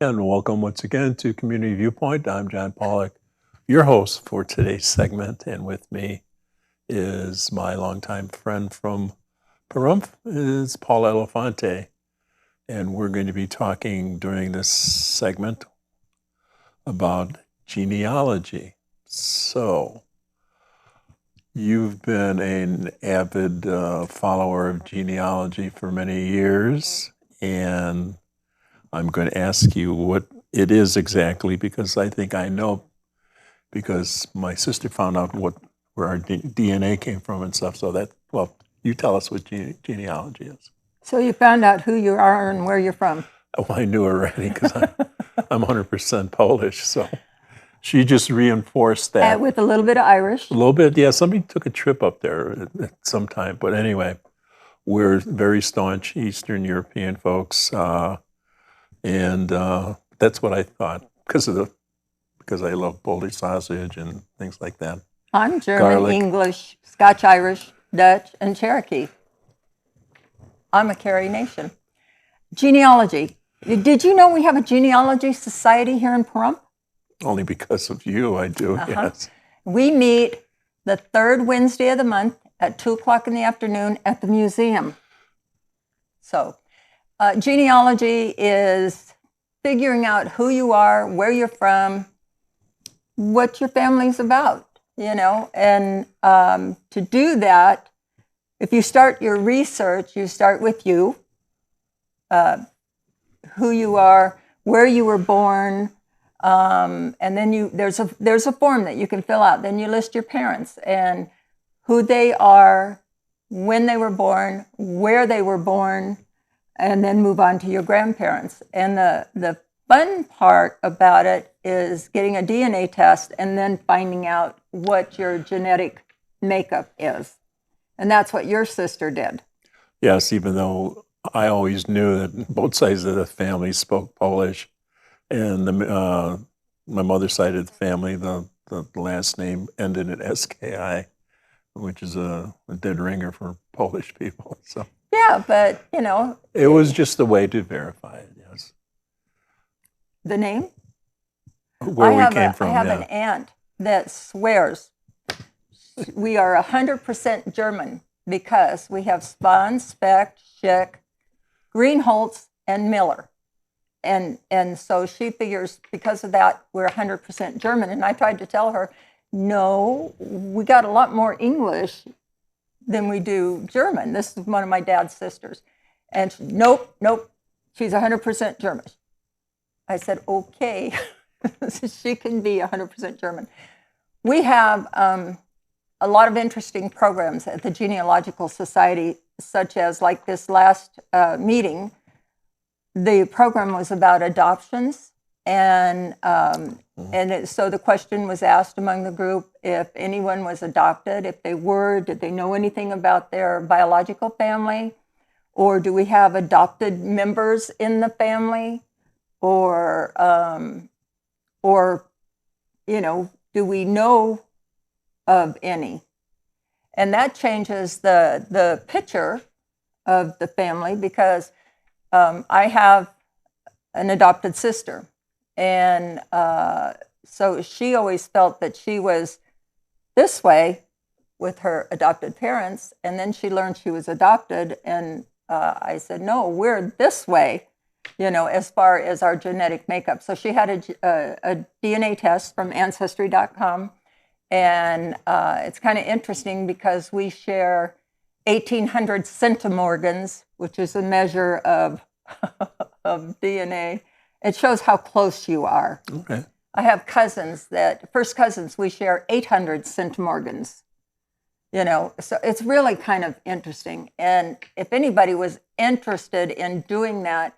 And welcome once again to Community Viewpoint. I'm John Pollock, your host for today's segment. And with me is my longtime friend from Pahrump, is Paula Elefante. And we're going to be talking during this segment about genealogy. So, you've been an avid follower of genealogy for many years, and I'm going to ask you what it is exactly, because I think I know, because my sister found out where our DNA came from and stuff. So well, you tell us what genealogy is. So you found out who you are and where you're from. Oh, I knew already, because I'm 100% Polish. So she just reinforced that. With a little bit of Irish. A little bit, yeah. Somebody took a trip up there at some time. But anyway, we're very staunch Eastern European folks. And that's what I thought, because I love Polish sausage and things like that. I'm German, Garlic. English, Scotch-Irish, Dutch, and Cherokee. I'm a Carrie Nation. Genealogy. Did you know we have a genealogy society here in Pahrump? Only because of you, I do, yes. We meet the third Wednesday of the month at 2 o'clock in the afternoon at the museum. So, genealogy is figuring out who you are, where you're from, what your family's about, and to do that, if you start your research, you start with you, who you are, where you were born, and then there's a form that you can fill out. Then you list your parents and who they are, when they were born, where they were born, and then move on to your grandparents. And the fun part about it is getting a DNA test and then finding out what your genetic makeup is. And that's what your sister did. Yes, even though I always knew that both sides of the family spoke Polish. And my mother's side of the family, the last name ended in SKI, which is a dead ringer for Polish people. So yeah, but it was just a way to verify it. Yes. The name? Where we came from. I have an aunt that swears we are 100% German because we have Spahn, Specht, Schick, Greenholz, and Miller. And so she figures because of that, we're 100% German. And I tried to tell her, no, we got a lot more English than we do German. This is one of my dad's sisters. And nope, she's 100% German. I said, okay, she can be 100% German. We have a lot of interesting programs at the Genealogical Society, such as like this last meeting. The program was about adoptions, and so the question was asked among the group if anyone was adopted. If they were, did they know anything about their biological family? Or do we have adopted members in the family? Or do we know of any? And that changes the picture of the family, because I have an adopted sister, and so she always felt that she was this way with her adopted parents, and then she learned she was adopted, and I said, no, we're this way, as far as our genetic makeup. So she had a DNA test from Ancestry.com, and it's kind of interesting because we share 1,800 centimorgans, which is a measure of DNA. It shows how close you are. Okay. I have first cousins, we share 800 centimorgans. So it's really kind of interesting. And if anybody was interested in doing that,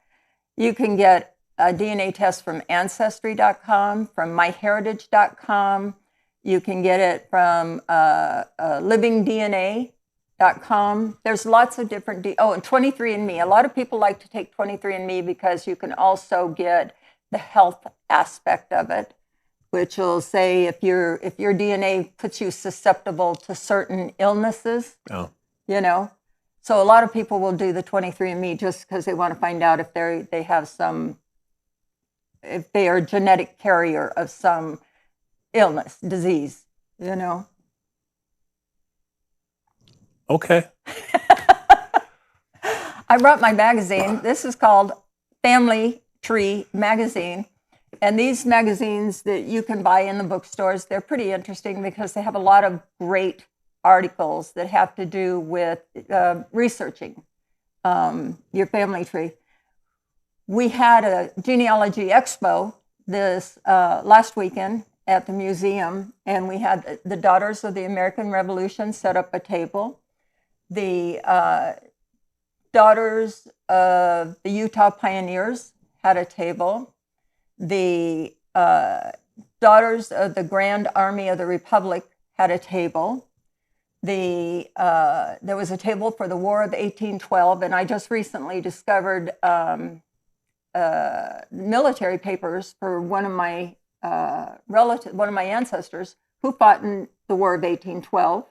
you can get a DNA test from Ancestry.com, from MyHeritage.com. You can get it from LivingDNA.com. There's lots of different, and 23andMe. A lot of people like to take 23andMe because you can also get the health aspect of it, which will say if your DNA puts you susceptible to certain illnesses, So a lot of people will do the 23andMe just because they want to find out if they have some if they are a genetic carrier of some illness, disease, you know. Okay. I brought my magazine. This is called Family Tree Magazine. And these magazines that you can buy in the bookstores, they're pretty interesting because they have a lot of great articles that have to do with researching your family tree. We had a genealogy expo this last weekend at the museum, and we had the Daughters of the American Revolution set up a table. The Daughters of the Utah Pioneers had a table. The Daughters of the Grand Army of the Republic had a table. There was a table for the War of 1812, and I just recently discovered military papers for one of my ancestors who fought in the War of 1812.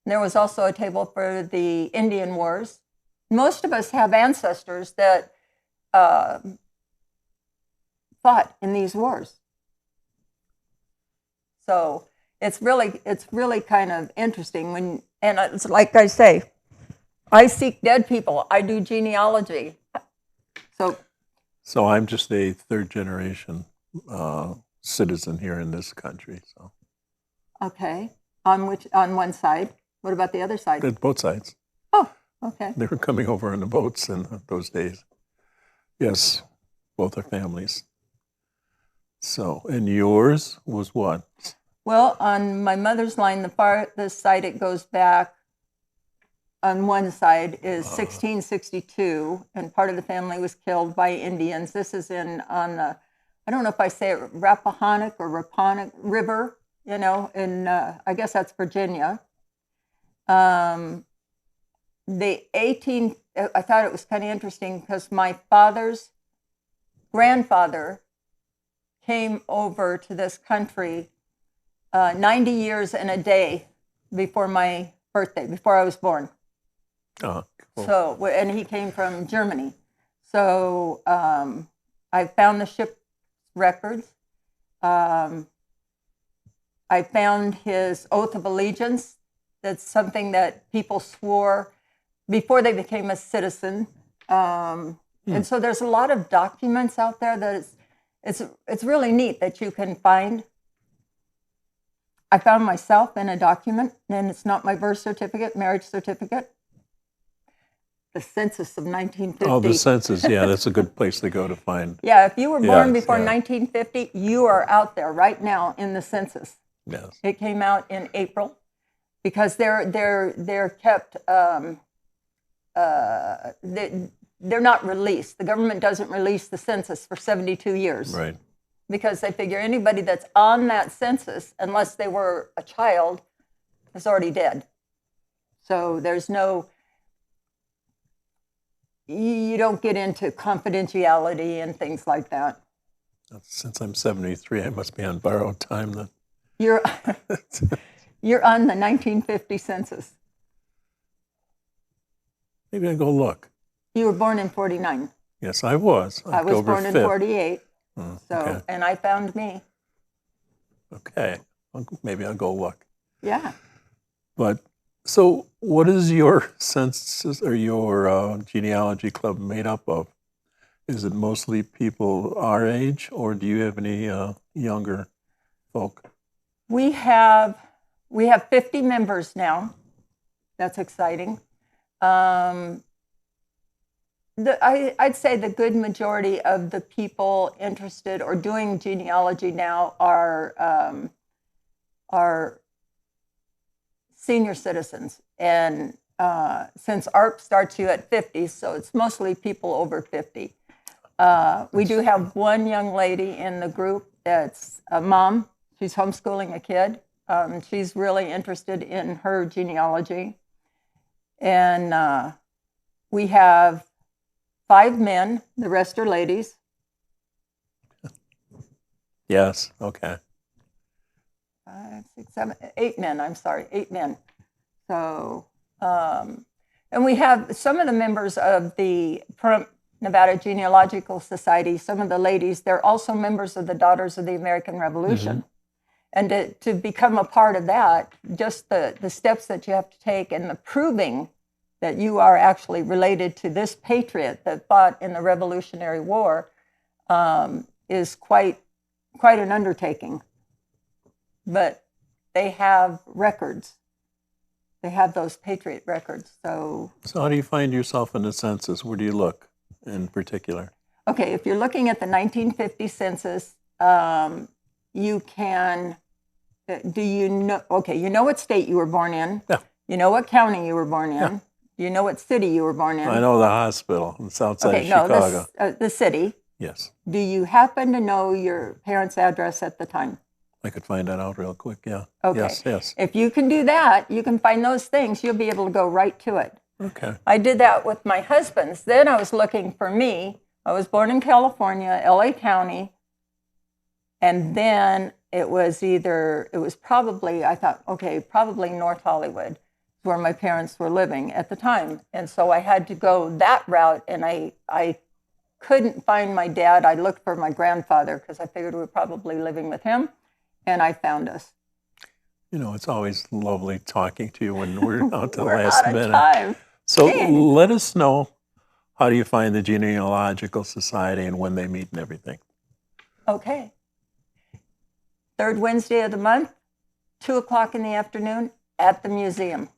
And there was also a table for the Indian Wars. Most of us have ancestors that fought in these wars. So it's really kind of interesting and it's like I say, I seek dead people. I do genealogy. So I'm just a third generation citizen here in this country. So. Okay. On one side? What about the other side? Both sides. Oh, okay. They were coming over in the boats in those days. Yes, both are families. So, and yours was what? Well, on my mother's line, the farthest side it goes back on one side is 1662, and part of the family was killed by Indians. This is I don't know if I say it, Rappahannock or Rappahannock River, you know, in I guess that's Virginia. I thought it was kind of interesting because my father's grandfather came over to this country 90 years and a day before my birthday, before I was born. Oh, cool. So, and he came from Germany. So I found the ship records. I found his oath of allegiance. That's something that people swore before they became a citizen. And so there's a lot of documents out there that it's really neat that you can find. I found myself in a document, and it's not my birth certificate, marriage certificate. The census of 1950. Oh, the census, yeah, that's a good place to go to find. Yeah, if you were born before yeah. 1950, you are out there right now in the census. Yes. It came out in April because they're kept. They're not released. The government doesn't release the census for 72 years. Right. Because they figure anybody that's on that census, unless they were a child, is already dead. So there's you don't get into confidentiality and things like that. Since I'm 73, I must be on borrowed time then. You're on the 1950 census. Maybe I'll go look. You were born in 49. Yes, I was. I was born in 48. So, okay. And I found me. Okay. Maybe I'll go look. Yeah. But, so what is your census or your genealogy club made up of? Is it mostly people our age, or do you have any younger folk? We have 50 members now. That's exciting. I'd say the good majority of the people interested or doing genealogy now are senior citizens. And since ARP starts you at 50, so it's mostly people over 50. We do have one young lady in the group that's a mom. She's homeschooling a kid. She's really interested in her genealogy. And we have 5 men, the rest are ladies. Yes, okay. 5, 6, 7, 8 men, I'm sorry, 8 men. So, and we have some of the members of the Pahrump Nevada Genealogical Society, some of the ladies, they're also members of the Daughters of the American Revolution. And to become a part of that, just the steps that you have to take and the proving that you are actually related to this patriot that fought in the Revolutionary War is quite an undertaking. But they have records. They have those patriot records. So how do you find yourself in the census? Where do you look in particular? Okay, if you're looking at the 1950 census, you can, you know what state you were born in. Yeah. You know what county you were born in. Yeah. You know what city you were born in. I know the hospital in south side of Chicago. No, the city. Yes. Do you happen to know your parents' address at the time? I could find that out real quick, yeah. Okay. Yes. If you can do that, you can find those things, you'll be able to go right to it. Okay. I did that with my husband's. Then I was looking for me. I was born in California, LA County, and then it was probably, I thought, okay, probably North Hollywood, where my parents were living at the time. And so I had to go that route, and I couldn't find my dad. I looked for my grandfather because I figured we were probably living with him, and I found us. You know, it's always lovely talking to you when we're out to the We're last out of minute. time. So Dang. let us know, how do you find the Genealogical Society and when they meet and everything? Okay. Third Wednesday of the month, 2:00 in the afternoon at the museum.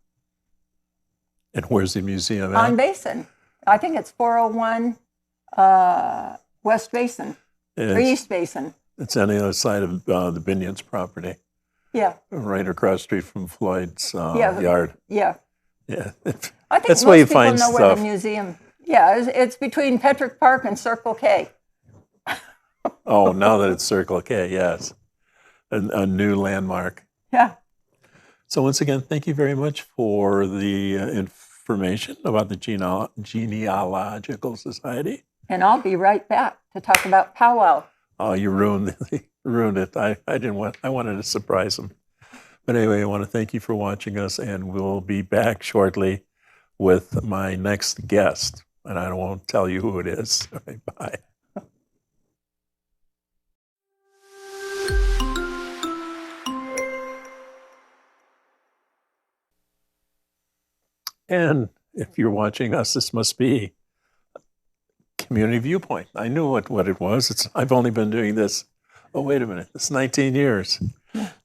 And where's the museum at? On Basin. I think it's 401 West Basin, or East Basin. It's on the other side of the Binion's property, Yeah. right across the street from Floyd's yard. Yeah. Yeah. I think That's most where you people find know where stuff. the museum. Yeah, it's between Petrick Park and Circle K. Oh, now that it's Circle K, yes. A new landmark. Yeah. So once again, thank you very much for the information about the Genealogical Society. And I'll be right back to talk about powwow. Oh, you ruined it. I wanted to surprise them. But anyway, I want to thank you for watching us, and we'll be back shortly with my next guest. And I won't tell you who it is. All right, bye. And if you're watching us, this must be Community Viewpoint. I knew what it was. I've only been doing this, oh, wait a minute, it's 19 years.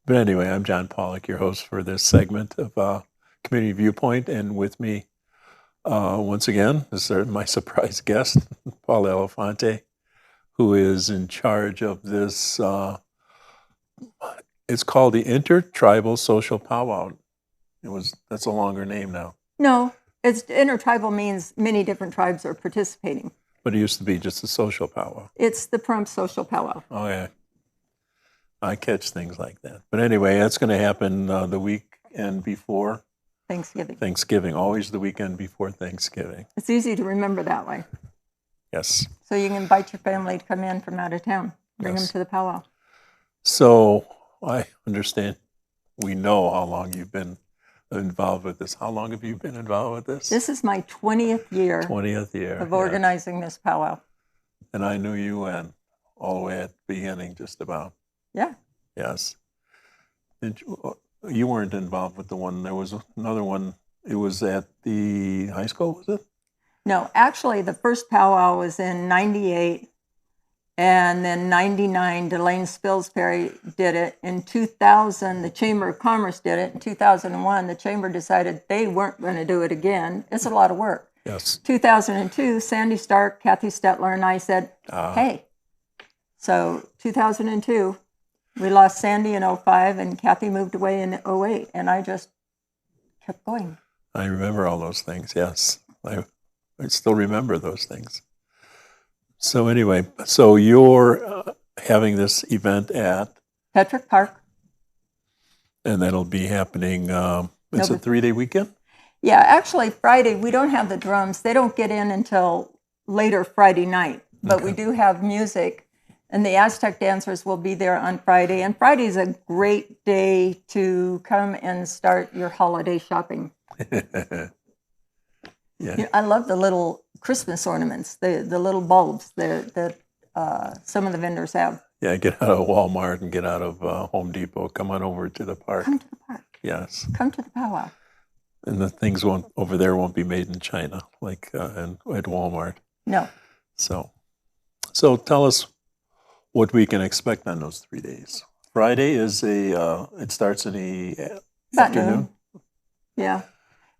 But anyway, I'm John Pollock, your host for this segment of Community Viewpoint. And with me, once again, is my surprise guest, Paula Elefante, who is in charge of this, it's called the Intertribal Social PowWow. That's a longer name now. No, intertribal means many different tribes are participating. But it used to be just a social powwow. It's the Pahrump Social PowWow. Oh, yeah. I catch things like that. But anyway, that's going to happen the weekend before Thanksgiving. Always the weekend before Thanksgiving. It's easy to remember that way. Yes. So you can invite your family to come in from out of town. Bring them to the powwow. So I understand, we know how long you've been involved with this. How long have you been involved with this? This is my 20th year 20th year of organizing this powwow. And I knew you when, all the way at the beginning, just about. Yeah. Yes. You weren't involved with the one. There was another one. It was at the high school, was it? No, actually, the first powwow was in 98. And then 99, Delane Spilsbury did it. In 2000, the Chamber of Commerce did it. In 2001, the Chamber decided they weren't going to do it again. It's a lot of work. Yes. 2002, Sandy Stark, Kathy Stetler, and I said, hey. So 2002, we lost Sandy in 05, and Kathy moved away in 08, and I just kept going. I remember all those things, yes. I still remember those things. So anyway, so you're having this event at? Petrick Park. And that'll be happening, it's a 3-day weekend? Yeah, actually Friday, we don't have the drums. They don't get in until later Friday night. But we do have music, and the Aztec dancers will be there on Friday. And Friday is a great day to come and start your holiday shopping. Yeah. You know, I love the little Christmas ornaments, the little bulbs that some of the vendors have. Yeah, get out of Walmart and get out of Home Depot. Come on over to the park. Come to the park. Yes. Come to the powwow. And the things over there won't be made in China, like at Walmart. No. So tell us what we can expect on those 3 days. Friday is it starts in the afternoon. Noon. Yeah,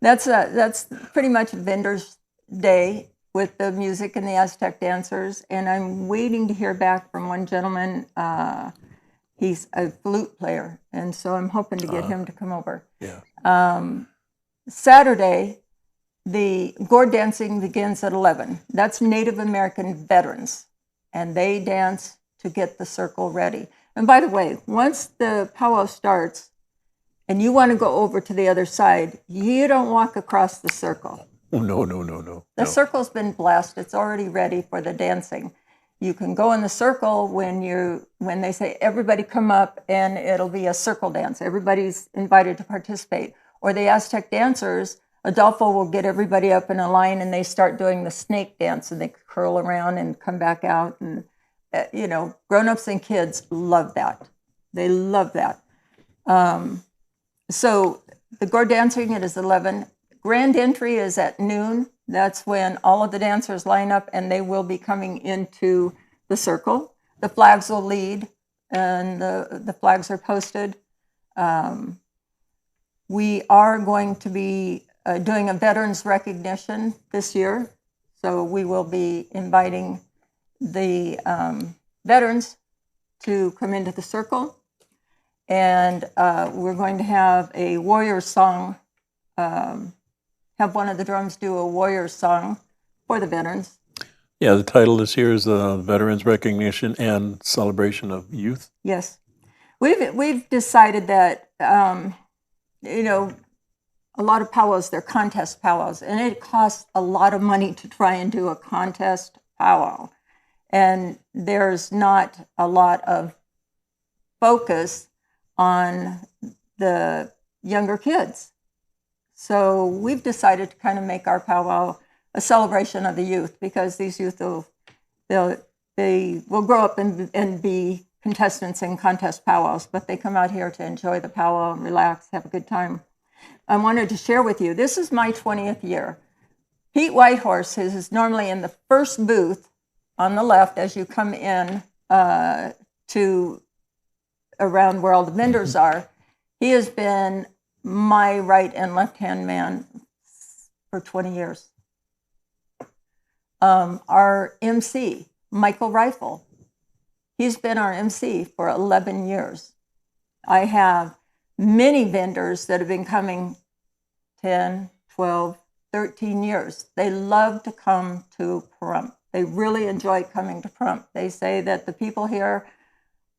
that's pretty much Vendors Day with the music and the Aztec dancers. And I'm waiting to hear back from one gentleman. He's a flute player, and so I'm hoping to get him to come over. Yeah. Saturday, the gourd dancing begins at 11. That's Native American veterans, and they dance to get the circle ready. And by the way, once the powwow starts and you want to go over to the other side, you don't walk across the circle. Oh, no. The circle's been blessed. It's already ready for the dancing. You can go in the circle when they say, everybody come up, and it'll be a circle dance. Everybody's invited to participate. Or the Aztec dancers, Adolfo will get everybody up in a line, and they start doing the snake dance, and they curl around and come back out. And, grown-ups and kids love that. They love that. So the gourd dancing, it is 11. Grand entry is at noon. That's when all of the dancers line up, and they will be coming into the circle. The flags will lead, and the flags are posted. We are going to be doing a veterans recognition this year. So we will be inviting the veterans to come into the circle. And we're going to have a warrior song, have one of the drums do a warrior song for the veterans. Yeah, the title this year is Veterans Recognition and Celebration of Youth. Yes. We've decided that, a lot of powwows, they're contest powwows, and it costs a lot of money to try and do a contest powwow. And there's not a lot of focus on the younger kids. So we've decided to kind of make our powwow a celebration of the youth, because these youth they will grow up and be contestants in contest powwows, but they come out here to enjoy the powwow and relax, have a good time. I wanted to share with you, this is my 20th year. Pete Whitehorse, who is normally in the first booth on the left as you come in to around where all the vendors are, he has been my right and left-hand man for 20 years. Our MC, Michael Rifle, he's been our MC for 11 years. I have many vendors that have been coming 10, 12, 13 years. They love to come to Pahrump. They really enjoy coming to Pahrump. They say that the people here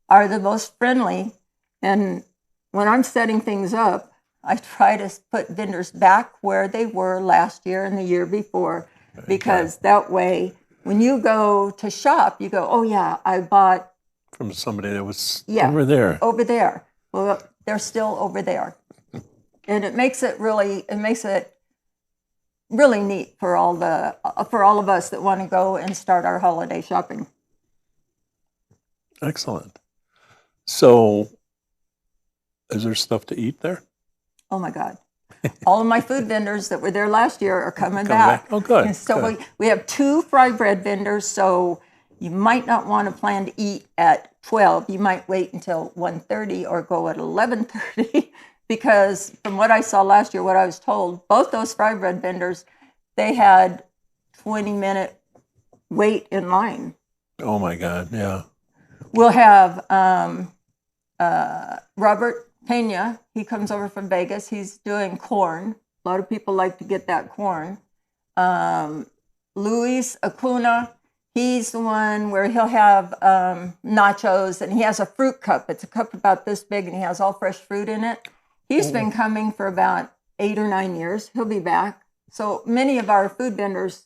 are the most friendly. And when I'm setting things up, I try to put vendors back where they were last year and the year before, because that way, when you go to shop, you go, oh yeah, I bought from somebody that was over there. Over there. Well, they're still over there. And it makes it really neat for all of us that want to go and start our holiday shopping. Excellent. So, is there stuff to eat there? Oh my God. All of my food vendors that were there last year are coming back. Oh, good. So good. We have 2 fry bread vendors, so you might not want to plan to eat at 12. You might wait until 1:30 or go at 11:30, because from what I saw last year, what I was told, both those fry bread vendors, they had 20-minute wait in line. Oh my God, yeah. We'll have Robert Pena. He comes over from Vegas. He's doing corn. A lot of people like to get that corn. Luis Acuna, he's the one where he'll have nachos, and he has a fruit cup. It's a cup about this big, and he has all fresh fruit in it. He's been coming for about 8 or 9 years. He'll be back. So many of our food vendors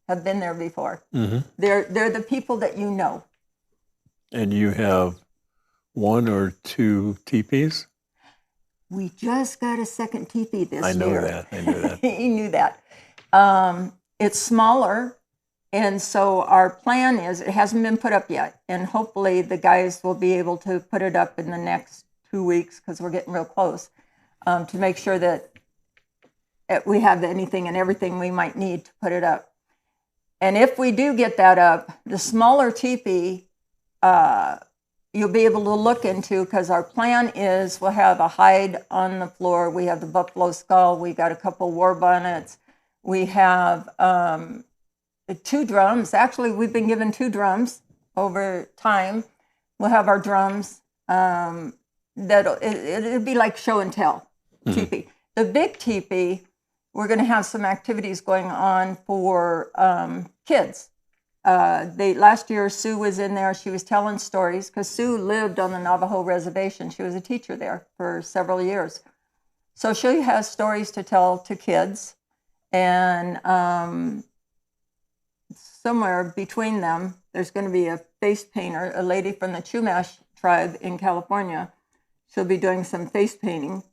have been there before. Mm-hmm. They're the people that you know. And you have 1 or 2 teepees? We just got a second teepee this year. I knew that. He knew that. It's smaller, and so our plan is, it hasn't been put up yet, and hopefully the guys will be able to put it up in the next 2 weeks, because we're getting real close, to make sure that we have anything and everything we might need to put it up. And if we do get that up, the smaller teepee, you'll be able to look into, because our plan is we'll have a hide on the floor. We have the buffalo skull. We got a couple war bonnets. We have 2 drums. Actually, we've been given 2 drums over time. We'll have our drums. It'll be like show and tell teepee. The big teepee, we're going to have some activities going on for kids. Last year, Sue was in there. She was telling stories, because Sue lived on the Navajo reservation. She was a teacher there for several years. So she has stories to tell to kids. And somewhere between them, there's going to be a face painter, a lady from the Chumash tribe in California. She'll be doing some face painting.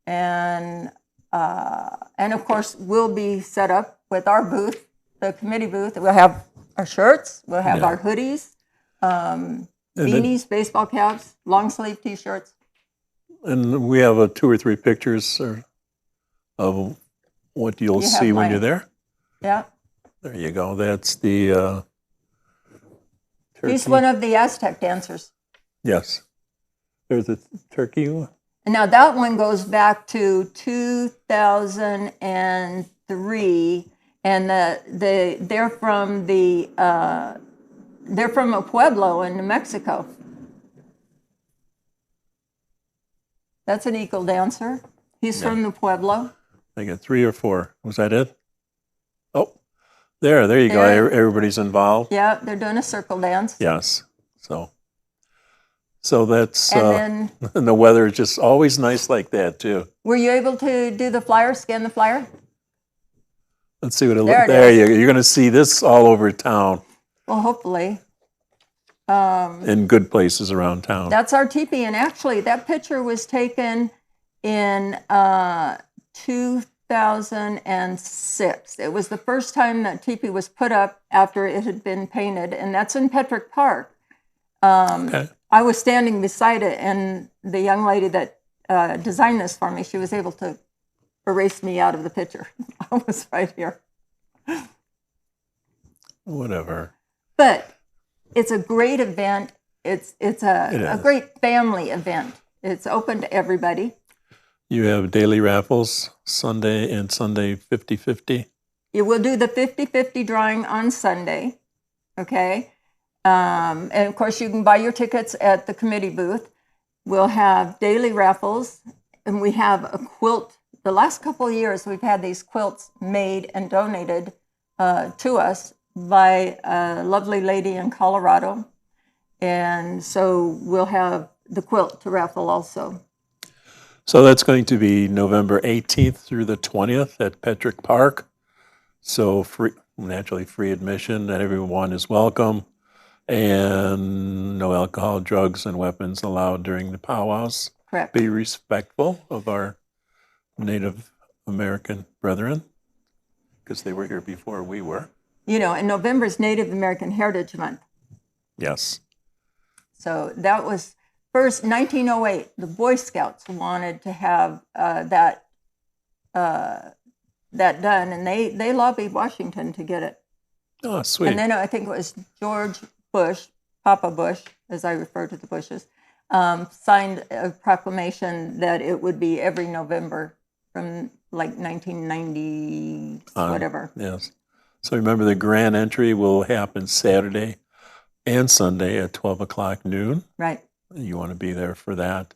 And of course, we'll be set up with our booth, the committee booth. We'll have our shirts, we'll have our hoodies, beanies, baseball caps, long sleeve T-shirts. And we have 2 or 3 pictures of what you'll see when you're there. Yeah. There you go. That's the turkey. He's one of the Aztec dancers. Yes. There's a turkey one. And now that one goes back to 2003, and they're from a pueblo in New Mexico. That's an eagle dancer. He's from the pueblo. I got 3 or 4. Was that it? Oh, there you go. Everybody's involved. Yeah, they're doing a circle dance. Yes. So that's, and then, and the weather is just always nice like that, too. Were you able to do the flyer, scan the flyer? Let's see what it looks like. There you're going to see this all over town. Well, hopefully. In good places around town. That's our teepee, and actually that picture was taken in 2006. It was the first time that teepee was put up after it had been painted, and that's in Petrick Park. Okay. I was standing beside it, and the young lady that designed this for me, she was able to erase me out of the picture. I was right here. Whatever. But it's a great event. It's a great family event. It's open to everybody. You have daily raffles, Sunday and Sunday 50-50. You will do the 50-50 drawing on Sunday, okay? And of course, you can buy your tickets at the committee booth. We'll have daily raffles, and we have a quilt. The last couple of years, we've had these quilts made and donated to us by a lovely lady in Colorado. And so we'll have the quilt to raffle also. So that's going to be November 18th through the 20th at Petrick Park. So naturally free admission, and everyone is welcome. And no alcohol, drugs, and weapons allowed during the powwows. Correct. Be respectful of our Native American brethren, because they were here before we were. You know, and November is Native American Heritage Month. Yes. So that was first, 1908, the Boy Scouts wanted to have that done, and they lobbied Washington to get it. Oh, sweet. And then I think it was George Bush, Papa Bush, as I refer to the Bushes, signed a proclamation that it would be every November from like 1990, whatever. Yes. So remember, the grand entry will happen Saturday and Sunday at 12 o'clock noon. Right. You want to be there for that.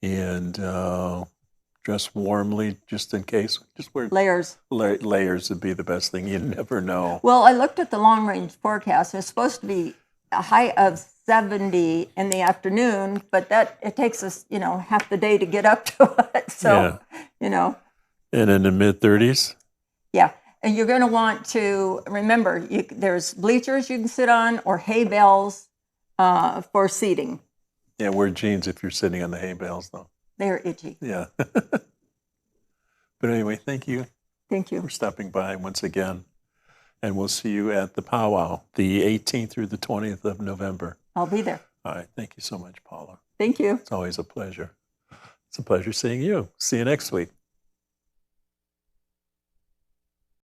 And dress warmly, just in case. Just wear layers. Layers would be the best thing. You never know. Well, I looked at the long-range forecast. It's supposed to be a high of 70 in the afternoon, but it takes us, half the day to get up to it. So, And in the mid-30s? Yeah. And you're going to want to remember, there's bleachers you can sit on or hay bales for seating. Yeah, wear jeans if you're sitting on the hay bales, though. They're itchy. Yeah. But anyway, thank you. Thank you For stopping by once again. And we'll see you at the powwow, the 18th through the 20th of November. I'll be there. All right. Thank you so much, Paula. Thank you. It's always a pleasure. It's a pleasure seeing you. See you next week.